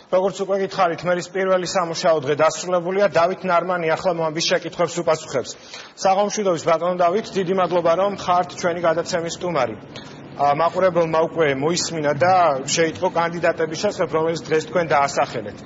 როგორც უკვე გითხარით, მერის პირველი სამუშაო დღე დასრულებულია. დავით ნარმანი ახლა მომის შეკითხვებს უპასუხებს. საღამომშვიდობის ბატონო დავით, დიდი მადლობა რომ ხართ ჩვენი გადაცემის სტუმარი. მაყურებელმა უკვე მოისმინა და შეიტყო კანდიდატების შესახებ, რომელიც დღეს თქვენ დაასახელეთ.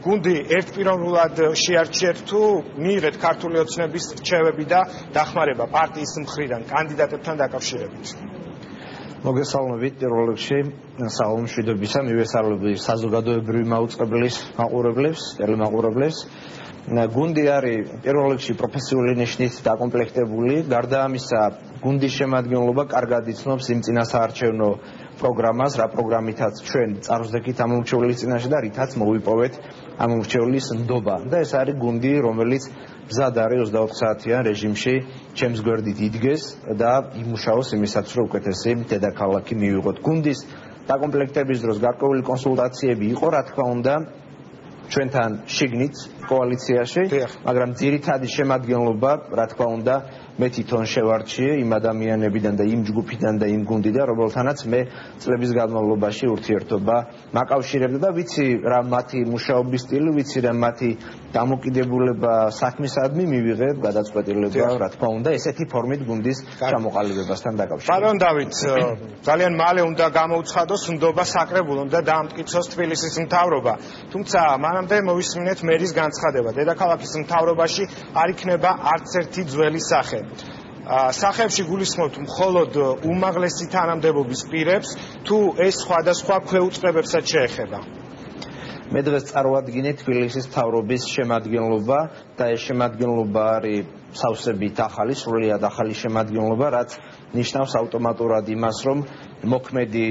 გუნდი ერთპიროვნულად შეარჩიეთ თუ მიიღეთ ქართული ოცნების რჩევები და დახმარება პარტიის მხრიდან კანდიდატებთან დაკავშირებით? მოგესალმებით პირველ რიგში საღამომშვიდობისა მივესალმები საზოგადოებრივი მაუწყებლის მაყურებლებს, ტელემაყურებლებს. გუნდი არის პირველ რიგში პროფესიული ნიშნით დაკომპლექტებული, გარდა ამისა გუნდის შემადგენლობა კარგად იცნობს იმ წინასაარჩევნო პროგრამას, რა პროგრამითაც ჩვენ წარსულით ამ მრჩევლის წინაშე და რითაც მოვიპოვეთ ამ მრჩევლის ნდობა. და ეს არის გუნდი, რომელიც მზად არის 24 საათიან რეჟიმში ჩემს გვერდით იდგეს და იმუშაოს იმისაც, რომ უკეთესი დედაქალაქი მივიღოთ. გუნდის დაკომპლექტების დროს გარკვეული კონსულტაციები იყო, რა თქმა უნდა, ჩვენთან შიგნით კოალიციაში, მაგრამ ძირითადი შემადგენლობა, რა თქმა უნდა, მე თვითონ შევარჩიე იმ ადამიანებიდან და იმ ჯგუფიდან და იმ გუნდიდან, რომელთანაც მე წლების განმავლობაში ურთიერთობა მაკავშირებდა და ვიცი რა მათი მუშაობის სტილი, ვიცი რა მათი დამოკიდებულება საქმისადმი მივიღე გადაწყვეტილება, რა თქმა უნდა, ესეთი ფორმით გუნდის ჩამოყალიბებასთან დაკავშირებით. ბატონ დავით, ძალიან მალე უნდა გამოუცხადოს ნდობა საკრებულო და დაამტკიცოს თბილისის მთავრობა. თუმცა მანამდე მოვისმინეთ მერის განცხადება. დედაქალაქის მთავრობაში არ იქნება არც ერთი ძველი სახე. სახეებში გულისხმობთ მხოლოდ უმაღლესი თანამდებობის პირებს, თუ ეს სხვადასხვა ქვეუწყებებსაც შეეხება? მე დღეს წარვადგინე თბილისის მთავრობის შემადგენლობა და ეს შემადგენლობა არის სავსებით ახალი, სრულიად ახალი შემადგენლობა, რაც ნიშნავს ავტომატურად იმას, რომ მოქმედი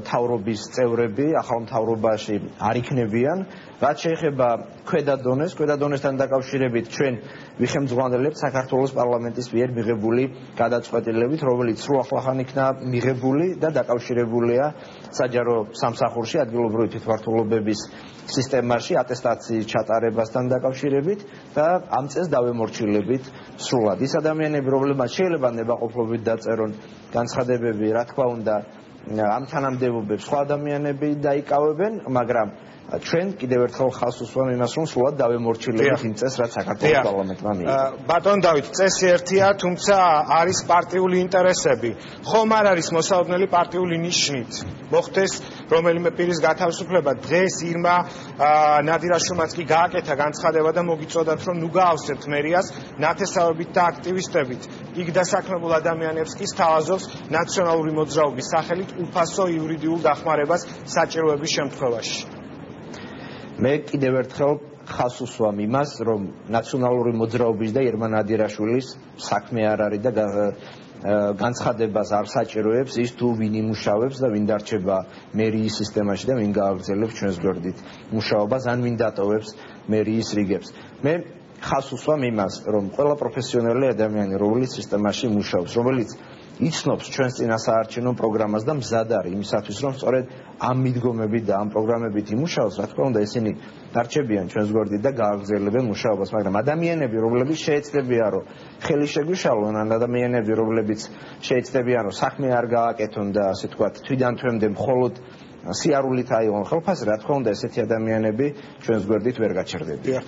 მთავრობის წევრები ახალ მთავრობაში არ იქნებიან. რაც შეეხება ქვედა დონესთან დაკავშირებით ჩვენ ვიხემძღვანელებთ საქართველოს პარლამენტის მიერ მიღებული გადაწყვეტილებით, რომელიც სულ ახლახან იქნა მიღებული და დაკავშირებულია საჯარო სამსახურში ადგილობრივი თვითმმართველობების სისტემაში ატესტაციის ჩატარებასთან დაკავშირებით და ამ წელს დავემორჩილებით სრულად. ის ადამიანები, რომლებმაც შეიძლება ნებაყოფლობით დაწერონ განცხადებები, რა თქმა უნდა, ამ თანამდებობებს სხვა ადამიანები დაიკავებენ, მაგრამ ჩვენ კიდევ ერთხელ ხალხს უსვამ იმას, რომ სულად დავემორჩილებით იმ წესს, რაც საქართველოს პარლამენტმა მიიღო. ბატონ დავით, წესი ერთია, თუმცა არის პარტიული ინტერესები. ხომ არ არის მოსალოდნელი პარტიული ნიშნით მოხდეს რომელიმე პირის გათავისუფლება? დღეს ირმა ნადირაშვილმაც კი გააკეთა განცხადება და მოგიწოდათ, რომ ნუ გაავსებთ მერიას ნათესავებით და აქტივისტებით. იქ დასაქმებულ ადამიანებს კი სთავაზობს ნაციონალური მოძრაობის სახელით უფასო იურიდიულ დახმარებას საჭიროების შემთხვევაში. მე კიდევ ერთხელ ხაზს უსვამ იმას, რომ ნაციონალური მოძრაობის და ირმა ნადირაშვილის საქმე არ არის და განცხადებას არ საჭიროებს ის თუ ვინ იმუშავებს და ვინ დარჩება მერიის სისტემაში და ვინ გააგრძელებს ჩვენს გვერდით მუშაობას ან ვინ დატოვებს მერიის რიგებს. მე ხაზს უსვამ იმას, რომ ყველა პროფესიონალი ადამიანი, რომელიც სისტემაში მუშაობს, რომელიც იცნობს ჩვენს წინასაარჩევნო პროგრამას და მზად არის იმისათვის, რომ სწორედ ამ მიდგომებით და ამ პროგრამებით იმუშაოს, რა თქმა უნდა, ისინი დარჩებიან ჩვენს გვერდით და გააგრძელებენ მუშაობას, მაგრამ ადამიანები, რომლებიც შეეცდებიან, რომ ხელი შეგვიშალონ, ან ადამიანები, რომლებიც შეეცდებიან, რომ საქმე არ გააკეთონ და ასე ვთქვათ, თვიდან თვემდე მხოლოდ სიარულით აიღონ ხელფასი, რა თქმა უნდა, ესეთი ადამიანები ჩვენს გვერდით ვერ გაჩერდებიან.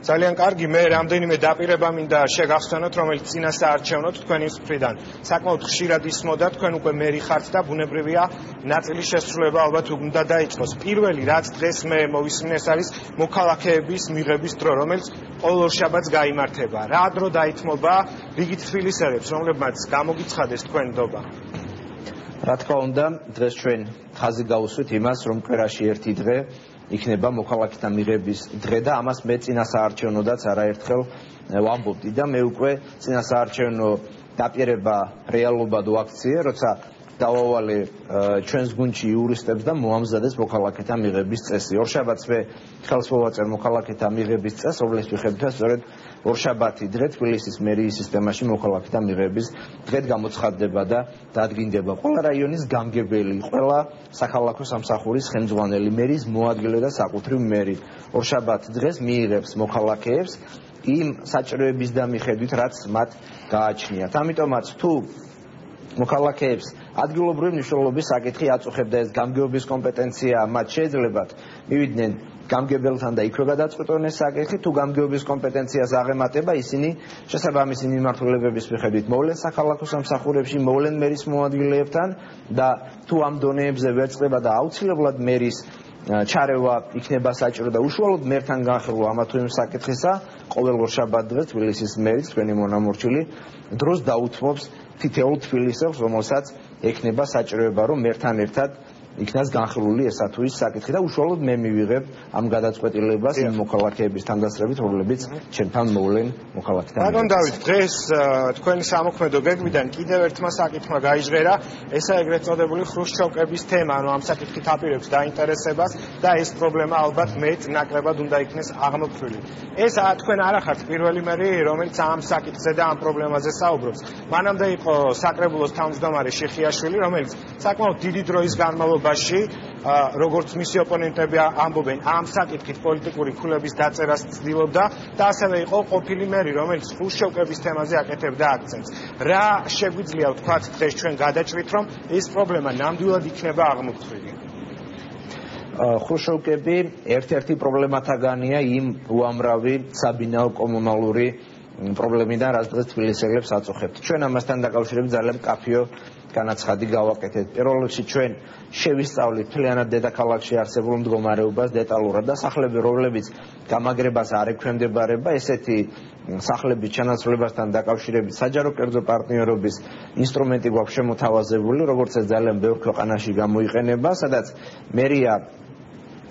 ძალიან კარგი, მე რამდენიმე დაპირება მინდა შეგახსენოთ, რომელიც წინასაარჩევნოთ თქვენი მხრიდან. საკმაოდ ხშირად ისმოდა, თქვენ უკვე მერი ხართ და ბუნებრივია ნაწილის შესრულება ალბათ უნდა დაიწყოს. პირველი, რაც დღეს მე მოვისმინე, ეს არის მოქალაქეების მიღების დრო, რომელიც ყოველ ორშაბათს გაიმართება. რა დრო დაითმობა რიგით თბილისელებს, რომლებმაც გამოგიცხადეს თქვენ ნდობა? რა თქმა უნდა, დღეს ჩვენ ხაზი გავუსვით იმას, რომ კვირაში ერთი დღე იქნება მოქალაქეთა მიღების დღე და ამას მე წინასაარჩევნოდაც არაერთხელ ვამბობდი და მე უკვე წინასაარჩევნო დაპირება რეალობად ვაქციე, როცა დავავალე ჩვენს გუნდში იურისტებს და მოამზადეს მოქალაქეთა მიღების წესი. ორშაბათს მე ხელს მოვაწერ მოქალაქეთა მიღების წესს, რომლის მიხედვითაც სწორედ ორშაბათი დღე თბილისის მერიის სისტემაში მოქალაქეთა მიღების დღედ გამოცხადდება და დადგინდება. ყველა რაიონის გამგებელი, ყველა საქალაქო სამსახურის ხელმძღვანელი, მერის მოადგილე და საკუთრივ მერი ორშაბათ დღეს მიიღებს მოქალაქეებს იმ საჭიროების და მიხედვით, რაც მათ გააჩნიათ. ამიტომაც თუ მოქალაქეებს ადგილობრივი მნიშვნელობის საკითხი აწუხებდა ეს გამგეობის კომპეტენცია, მათ შეიძლებათ მივიდნენ გამგებელთან და იქვე გადაწყვეტონ ეს საკითხი, თუ გამგეობის კომპეტენციას აღემატება, ისინი შესაბამისი მიმართულებების მიხედვით მოვლენ საქალაქო სამსახურებში, მოვლენ მერის მოადგილეებთან და თუ ამ დონეებზე ვერ წყდება და აუცილებლად მერის ჩარევა იქნება საჭირო და უშუალოდ მერთან განხილვა ამა თუ იმ საკითხისა, ყოველ შაბათ დღეს თბილისის მერი, თქვენი მონამორჩილი, დროს დაუთმობს თითოეულ თბილისელს, რომელსაც ექნება საჭიროება, რომ მერთან ერთად იქნას განხილული ესა თუ ის საკითხი და უშუალოდ მე მივიღებ ამ გადაწყვეტილებას იმ მოქალაქეების თანდასწრებით, რომლებიც ჩემთან მოვლენ მოქალაქეთან. ბატონ დავით, დღეს თქვენი სამოქმედო გეგმიდან კიდევ ერთმა საკითხმა გაიჟღერა, ესა ეგრეთ წოდებული ხრუშჩოვკების თემა, ანუ ამ საკითხით აპირებს დაინტერესებას და ეს პრობლემა ალბათ მეც ნაკლებად უნდა იქნეს აღმოფხვილი. ეს თქვენ არ ახართ პირველი მერი, რომელიც ამ საკითხზე და ამ პრობლემაზე საუბრობს. მანამდე იყო საკრებულოს თავმჯდომარე შიხიაშვილი, რომელიც საკმაოდ დიდი დროის განმავლობაში როგორც მისი ოპონენტები ამბობენ, ამ საკითხით პოლიტიკური ქულების დაწერას ცდილობდა და ასევე იყო ყოფილი მერი, რომელიც ხრუშჩოვკების თემაზე აკეთებდა აქცენტს. რა შეგვიძლია ვთქვათ დღეს ჩვენ გადაჭრით, რომ ეს პრობლემა ნამდვილად იქნება აღმოფხვილი? ხრუშჩოვკები ერთ-ერთი პრობლემათაგანია იმ უამრავი საბინაო კომუნალური პრობლემიდან, რაც დღეს თბილისელებს აწუხებთ. ჩვენ ამასთან დაკავშირებით ძალიან მკაფიო განაცხადი გავაკეთეთ. პირველ რიგში ჩვენ შევისწავლით მთლიანად დედაქალაქში არსებულ მდგომარეობას დეტალურად და სახლები, რომლებიც გამაგრებას არ ექვემდებარება, ესეთი სახლების ჩანაცვლებასთან დაკავშირებით საჯარო კერძო პარტნიორობის ინსტრუმენტი გვაქვს შემოთავაზებული, როგორც ეს ძალიან ბევრ ქვეყანაში გამოიყენება, სადაც მერია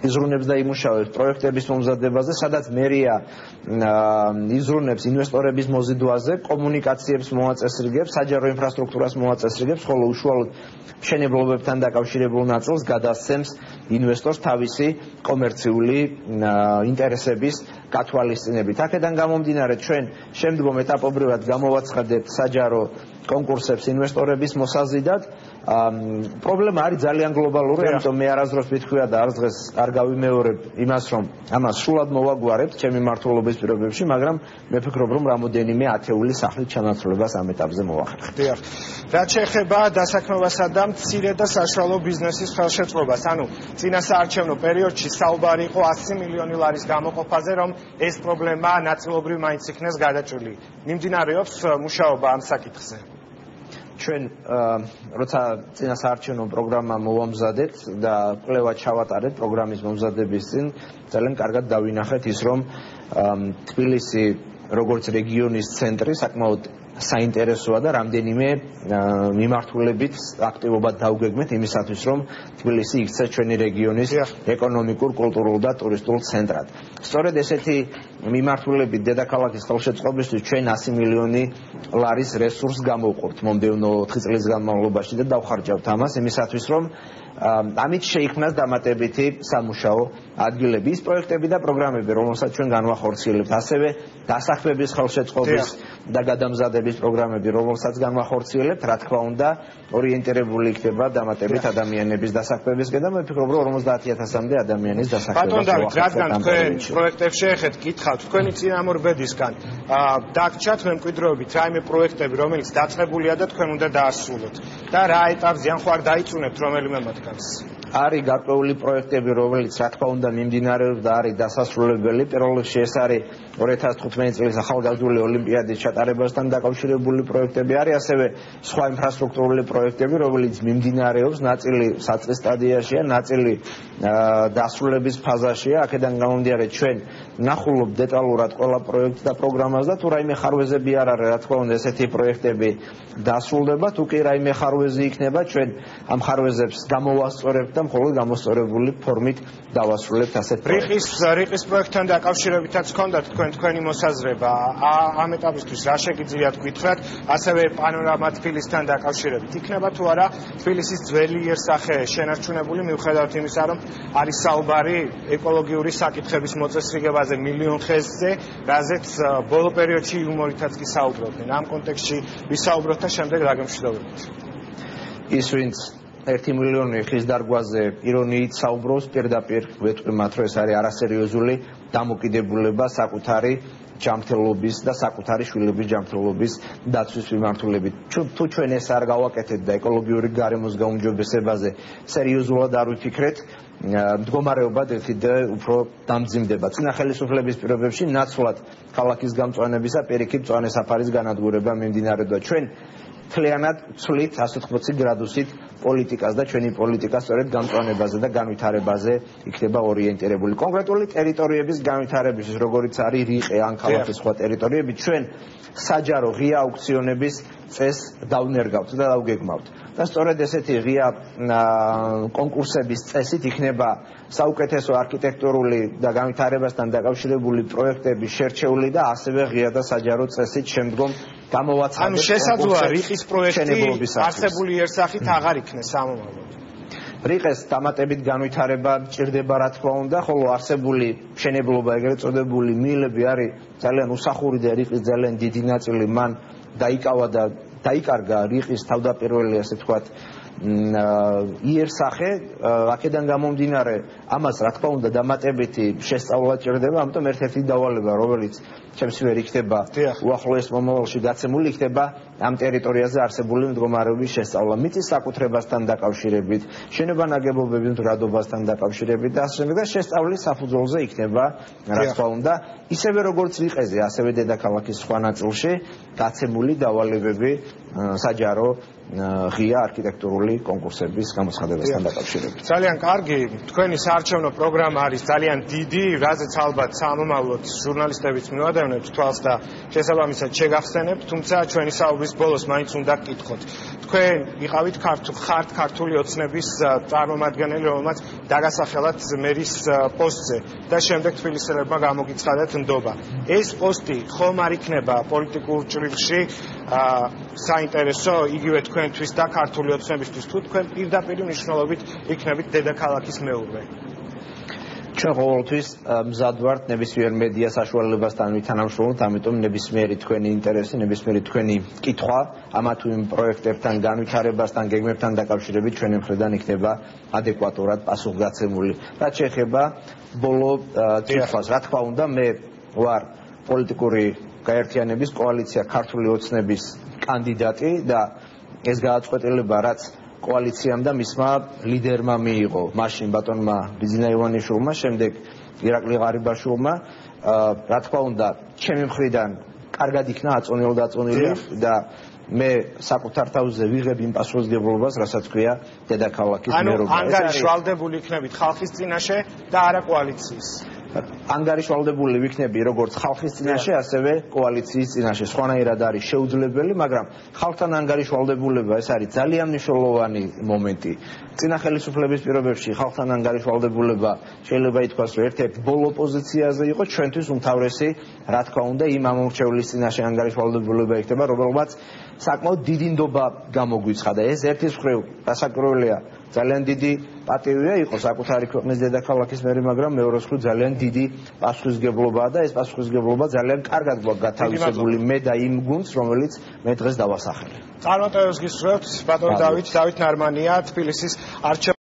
იზრუნებს და იმუშავებს პროექტების მომზადებაზე, სადაც მერია იზრუნებს ინვესტორების მოზიდვაზე, კომუნიკაციებს მოაწესრიგებს, საჯარო ინფრასტრუქტურას მოაწესრიგებს, ხოლო უშუალოდ მშენებლობებთან დაკავშირებულ ნაწილს გადასცემს ინვესტორს თავისი კომერციული ინტერესების გათვალისწინებით. აქედან გამომდინარე, ჩვენ შემდგომ ეტაპობრივად გამოვაცხადებთ საჯარო კონკურსებს ინვესტორების მოსაზიდად. პრობლემა არის ძალიან გლობალური, ამიტომ მე არასდროს ვიტყვია და არც დღეს არ გავიმეორებ იმას, რომ ამას სრულად მოვაგვარებთ ჩემი მმართველობის პირობებში, მაგრამ მე ფიქრობ, რომ რამოდენიმე ათეული სახლის ჩანაცვლებას ამ ეტაპზე მოვახერხებთ. დიახ. რაც შეეხება დასაქმებასა და მცირე და საშუალო ბიზნესის ხელშეწყობას, ანუ წინა საარჩევნო პერიოდში საუბარი იყო 100 მილიონი ლარის გამოყოფაზე, რომ ეს პრობლემა ნაწილობრივ მაინც იქნეს გადაჭრილი. მიმდინარეობს მუშაობა ამ საკითხზე. ჩვენ როცა წინა საარჩევნო პროგრამა მოვამზადეთ და კვლევა ჩავატარეთ პროგრამის მომზადების წინ, ძალიან კარგად დავინახეთ ის, რომ თბილისი როგორც რეგიონის ცენტრი საკმაოდ საინტერესოა და რამდენიმე მიმართულებით აქტივობად დავგეგმეთ იმისათვის, რომ თბილისი იქცეს ჩვენი რეგიონის ეკონომიკურ, კულტურულ და ტურისტულ ცენტრად. სწორედ ესეთი მიმართულებით დედაქალაქის ხელშეწყობისთვის ჩვენ 100 მილიონი ლარის რესურსს გამოვყურთ მომდევნო 4 წლის განმავლობაში და დავხარჯავთ ამას იმისათვის, რომ ამით შეიქმნას დამატებითი სამუშაო ადგილები, ის პროექტები და პროგრამები, რომელსაც ჩვენ განვახორციელებთ, ასევე დასაქმების ხელშეწყობის და გადამზადების პროგრამები, რომელსაც განვახორციელებთ, რა თქმა უნდა, ორიენტირებული იქნება დამატებით ადამიანების დასაქმებისკენ და მე ვფიქრობ, რომ 50,000-მდე ადამიანის დასაქმებას. ბატონ დავით, რადგან თქვენ პროექტებს შეეხეთ, გითხავთ, თქვენი წინამორბედისგან დაგჭათ მემკვიდრეობით რაიმე პროექტები, რომელიც დაწყებულია და თქვენ უნდა დაასრულოთ და რა ეტაპზე ან ხო არ დაიწუნებთ რომელიმე მათგანს? არის გარკვეული პროექტები, რომელიც რა თქმა უნდა მიმდინარეობს და არის დასასრულებელი. პირველ რიგში ეს არის 2015 წლის ახალგაზრდული ოლიმპიადის ჩატარებასთან დაკავშირებული პროექტები, არის ასევე სხვა ინფრასტრუქტურული პროექტები, რომელიც მიმდინარეობს, ნაწილი საწყის სტადიაშია, ნაწილი დასრულების ფაზაშია. აქედან გამომდინარე, ჩვენ ნახულობთ დეტალურად ყველა პროექტს და პროგრამას და თუ რაიმე ხარვეზები არ არის, რა თქმა უნდა, ესეთი პროექტები დასრულდება, თუ კი რაიმე ხარვეზი იქნება, ჩვენ ამ ხარვეზებს გამოვასწორებთ და მხოლოდ გამოსწორებული ფორმით დავასრულებთ ასეთ პროექტს. რიყის პროექტთან დაკავშირებითაც ჰქონდათ თქვენი მოსაზრება. ამ ეტაპისთვის რა შეგიძლიათ გითხრათ, ასევე პანორამა თბილისთან დაკავშირებით. იქნება თუ არა თბილისის ძველი იერსახე შენარჩუნებული, მიუხედავად იმისა, რომ არის საუბარი ეკოლოგიური საკითხების მოწესრიგებაზე მილიონ ხეზზე, რაზეც ბოლო პერიოდში იუმორითაც კი საუბრობდნენ. ამ კონტექსტში ვისაუბროთ და შემდეგ რა გემშვიდობებით. ის ვინც 1 მილიონი ხის დარგვაზე ირონიით საუბრობს, პირდაპირ ვეთქვი მათ, რომ ეს არის არასერიოზული დამოკიდებულება საკუთარი ჯანმრთელობის და საკუთარი შვილების ჯანმრთელობის დაცვის მიმართულებით. თუ ჩვენ ეს არ გავაკეთეთ და ეკოლოგიური გარემოს გაუმჯობესებაზე სერიოზულად არ ვიფიქრეთ, მდგომარეობა დღით უფრო დამძიმდება. წინა ხელისუფლების პირობებში ნაცვლად ქალაქის გამწვანებისა პირიქით მწვანე საფარის განადგურება მიმდინარეობდა. ჩვენ მთლიანად ვცვლით 180 გრადუსით პოლიტიკას და ჩვენი პოლიტიკა სწორედ გამწვანებაზე და განვითარებაზე იქნება ორიენტირებული. კონკრეტული ტერიტორიების განვითარებისთვის, როგორიც არის რიყე ან ქალაქის სხვა ტერიტორიები, ჩვენ საჯარო ღია აუქციონების წესს დავნერგავთ და დავგეგმავთ. და სწორედ ესეთი ღია კონკურსების წესით იქნება საუკეთესო არქიტექტურული და განვითარებასთან დაკავშირებული პროექტები შერჩეული და ასევე ღია და საჯარო წესით შემდგომ გამოვაცხადოთ. ანუ შესაძლოა რიყის პროექტი არსებული იერსახით აღარ იქნეს სამომავლოდ. რიყეს დამატებით განვითარება ჭირდება რა თქმა უნდა, ხოლო არსებული მშენებლობა ეგრეთ წოდებული მიილები არის ძალიან უსახური და რიყის ძალიან დიდი ნაწილი მან დაიკავა და დაიკარგა რიყის თავდაპირველი ასე თქვათ იერსახე, აქედან გამომდინარე ამას რა თქმა უნდა დამატებითი შესწავლა ჭირდება, ამიტომ ერთ-ერთი დავალება, რომელიც ჩემს მიერ იქნება უახლოეს მომავალში გაცემული, იქნება ამ ტერიტორიაზე არსებული მდგომარეობის შესწავლა, მიწის საკუთრებასთან დაკავშირებით, შენობა-ნაგებობების მდგრადობასთან დაკავშირებით და ასე შემდეგ და შესწავლის საფუძველზე იქნება რა თქმა უნდა, ისევე როგორც რიყეზე, ასევე დედაქალაქის სხვა ნაწილში გაცემული დავალებები საჯარო ღია არქიტექტურული კონკურსების გამოცხადებასთან დაკავშირებით. ძალიან კარგი, თქვენი საარჩევნო პროგრამა არის ძალიან დიდი, რაზეც ალბათ სამომავლოდ ჟურნალისტებიც მივადევნებთ თვალს და შესაბამისად შეგახსენებთ, თუმცა ჩვენი საუბრის ბოლოს მაინც უნდა გკითხოთ. თქვენ იყავით ხართ ქართული ოცნების წარმომადგენელი, რომელმაც დაგასახელათ მერის პოსტზე და შემდეგ თბილისელებმა გამოგიცხადეთ ნდობა. ეს პოსტი ხომ არ იქნება პოლიტიკურ ჭრილში საინტერესო იგივე თქვენთვის და ქართული ოცნებისთვის, თუ თქვენ პირდაპირ მნიშვნელობით იქნებით დედაქალაქის მეურვე? ჩვენ ყოველთვის მზად ვართ ნებისმიერ მედია საშუალებასთან ვითანამშრომლოთ, ამიტომ ნებისმიერი თქვენი ინტერესი, ნებისმიერი თქვენი კითხვა ამა თუ იმ პროექტებთან, განვითარებასთან, გეგმებთან დაკავშირებით ჩვენი მხრიდან იქნება ადეკვატურად პასუხგაცემული. რაც შეეხება ბოლო კითხვას, რა თქმა უნდა, მე ვარ პოლიტიკური გაერთიანების კოალიცია ქართული ოცნების კანდიდატი და ეს გადაწყვეტილება რაც კოალიციამ და მისმა ლიდერმა მიიღო, მაშინ ბატონმა ბიძინა ივანიშვილმა, შემდეგ ირაკლი ღარიბაშვილმა, რა თქმა უნდა, ჩემი მხრიდან კარგად იქნა აწონილ-დაწონილი და მე საკუთარ თავზე ვიღებ იმ პასუხისმგებლობას, რასაც ქვია დედაქალაქის მერობა. ანუ ანგარიშვალდებული იქნებით ხალხის წინაშე და არა კოალიციის. ანგარიშვალდებული ვიქნები როგორც ხალხის წინაშე, ასევე კოალიციის წინაშე. სხვანაირად არის შეუძლებელი, მაგრამ ხალხთან ანგარიშვალდებულება ეს არის ძალიან მნიშვნელოვანი მომენტი. წინა ხელისუფლების პირობებში ხალხთან ანგარიშვალდებულება შეიძლება ითქვას, რომ ერთ-ერთ ბოლო პოზიციაზე იყო, ჩვენთვის უმთავრესი, რა თქმა უნდა, იმ ამომრჩევლის წინაშე ანგარიშვალდებულება იქნება, რომელმაც საკმაოდ დიდი ნდობა გამოგვიცხადა. ეს ერთის მხრივ დასაკრებელია ძალიან დიდი პატივია იყო საკუთარი ქვეყნის დედაქალაქის მერი, მაგრამ მეორეს მხრივ ძალიან დიდი პასუხისმგებლობაა და ეს პასუხისმგებლობა ძალიან კარგად გვაქვს გათავისებული მე და იმ გუნდს, რომელიც მე დღეს დავასახელე. წარმატებებს გისურვებთ, ბატონ დავით ნარმანია, თბილისის არჩევნების